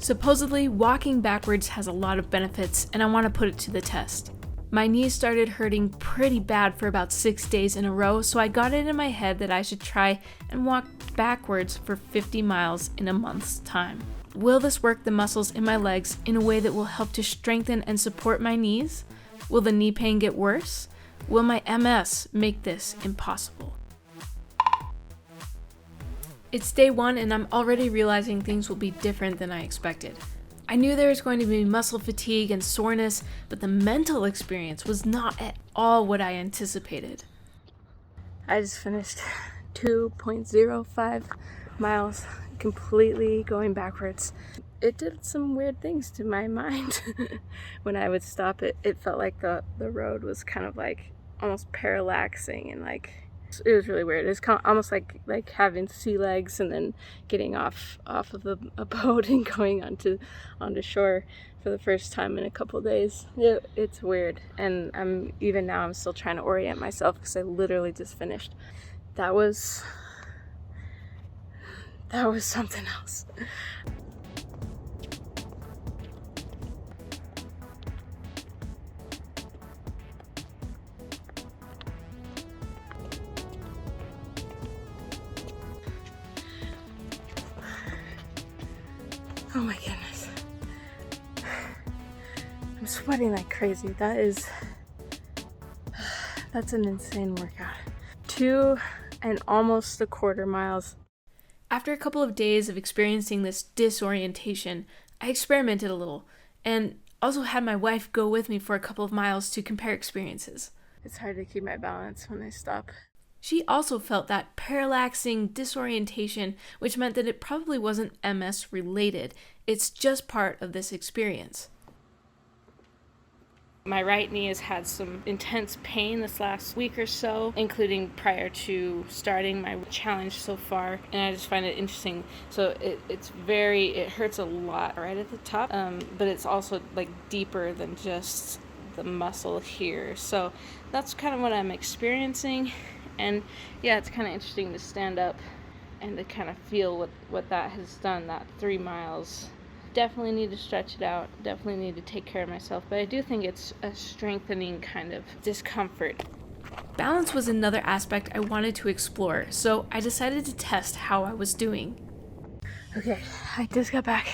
Supposedly, walking backwards has a lot of benefits, and I want to put it to the test. My knees started hurting pretty bad for about 6 days in a row, so I got it in my head that I should try and walk backwards for 50 miles in a month's time. Will this work the muscles in my legs in a way that will help to strengthen and support my knees? Will the knee pain get worse? Will my MS make this impossible? It's day 1 and I'm already realizing things will be different than I expected. I knew there was going to be muscle fatigue and soreness, but the mental experience was not at all what I anticipated. I just finished 2.05 miles completely going backwards. It did some weird things to my mind. When I would stop, it felt like the road was kind of like almost parallaxing, and like it was really weird. It was kind of almost like having sea legs and then getting off of a boat and going onto shore for the first time in a couple days. It's weird, and I'm still trying to orient myself because I literally just finished. That was something else. Oh my goodness. I'm sweating like crazy. That's an insane workout. 2 and almost a quarter miles. After a couple of days of experiencing this disorientation, I experimented a little and also had my wife go with me for a couple of miles to compare experiences. It's hard to keep my balance when I stop. She also felt that parallaxing disorientation, which meant that it probably wasn't MS related. It's just part of this experience. My right knee has had some intense pain this last week or so, including prior to starting my challenge so far, and I just find it interesting. So it hurts a lot right at the top, but it's also like deeper than just the muscle here. So that's kind of what I'm experiencing. And yeah, it's kind of interesting to stand up and to kind of feel what that has done, that 3 miles. Definitely need to stretch it out, definitely need to take care of myself, but I do think it's a strengthening kind of discomfort. Balance was another aspect I wanted to explore, so I decided to test how I was doing. Okay, I just got back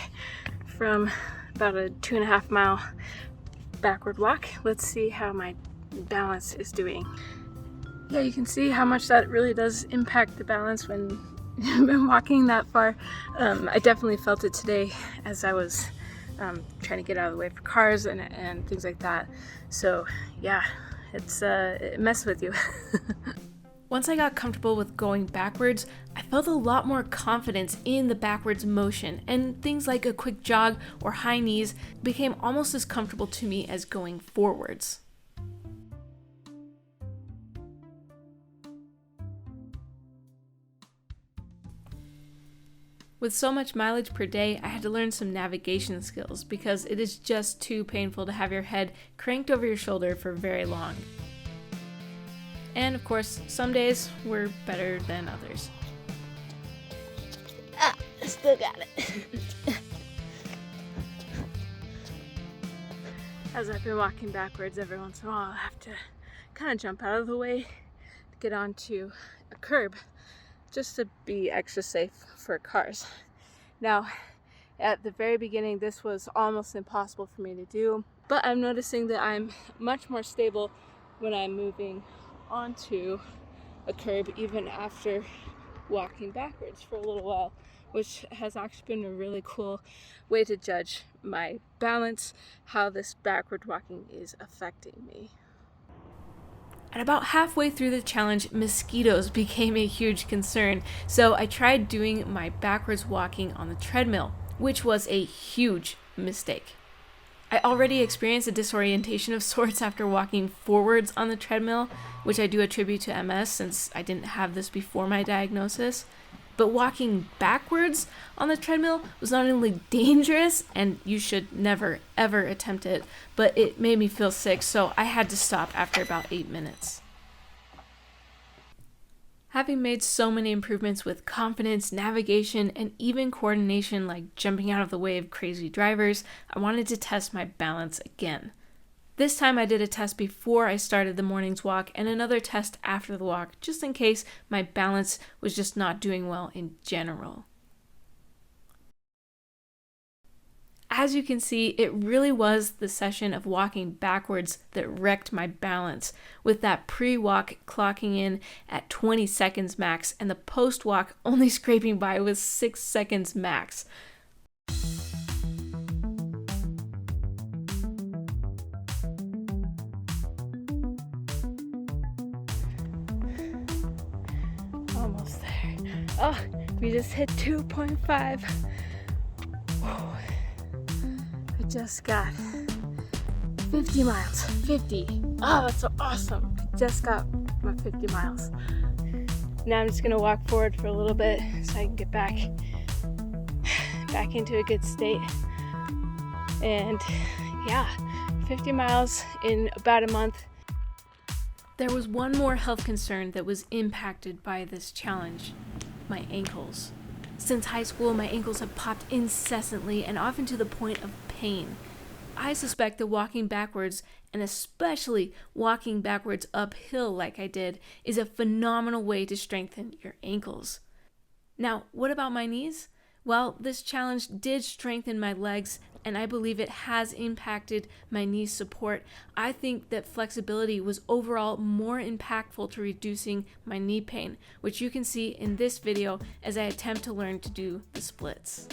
from about a 2.5 mile backward walk. Let's see how my balance is doing. Yeah, you can see how much that really does impact the balance when you've been walking that far. I definitely felt it today as I was trying to get out of the way for cars and things like that. So yeah, it messes with you. Once I got comfortable with going backwards, I felt a lot more confidence in the backwards motion, and things like a quick jog or high knees became almost as comfortable to me as going forwards. With so much mileage per day, I had to learn some navigation skills because it is just too painful to have your head cranked over your shoulder for very long. And of course, some days were better than others. I still got it. As I've been walking backwards, every once in a while I'll have to kind of jump out of the way to get onto a curb, just to be extra safe for cars. Now, at the very beginning, this was almost impossible for me to do, but I'm noticing that I'm much more stable when I'm moving onto a curb, even after walking backwards for a little while, which has actually been a really cool way to judge my balance, how this backward walking is affecting me. At about halfway through the challenge, mosquitoes became a huge concern, so I tried doing my backwards walking on the treadmill, which was a huge mistake. I already experienced a disorientation of sorts after walking forwards on the treadmill, which I do attribute to MS since I didn't have this before my diagnosis. But walking backwards on the treadmill was not only dangerous, and you should never ever attempt it, but it made me feel sick, so I had to stop after about 8 minutes. Having made so many improvements with confidence, navigation, and even coordination like jumping out of the way of crazy drivers, I wanted to test my balance again. This time I did a test before I started the morning's walk and another test after the walk, just in case my balance was just not doing well in general. As you can see, it really was the session of walking backwards that wrecked my balance, with that pre-walk clocking in at 20 seconds max and the post-walk only scraping by with 6 seconds max. Almost there. Oh, we just hit 2.5. I just got 50 miles. 50. Oh, that's so awesome. Just got my 50 miles. Now I'm just gonna walk forward for a little bit so I can get back into a good state. And yeah, 50 miles in about a month. There was one more health concern that was impacted by this challenge: my ankles. Since high school, my ankles have popped incessantly and often to the point of pain. I suspect that walking backwards, and especially walking backwards uphill like I did, is a phenomenal way to strengthen your ankles. Now, what about my knees? Well, this challenge did strengthen my legs, and I believe it has impacted my knee support. I think that flexibility was overall more impactful to reducing my knee pain, which you can see in this video as I attempt to learn to do the splits.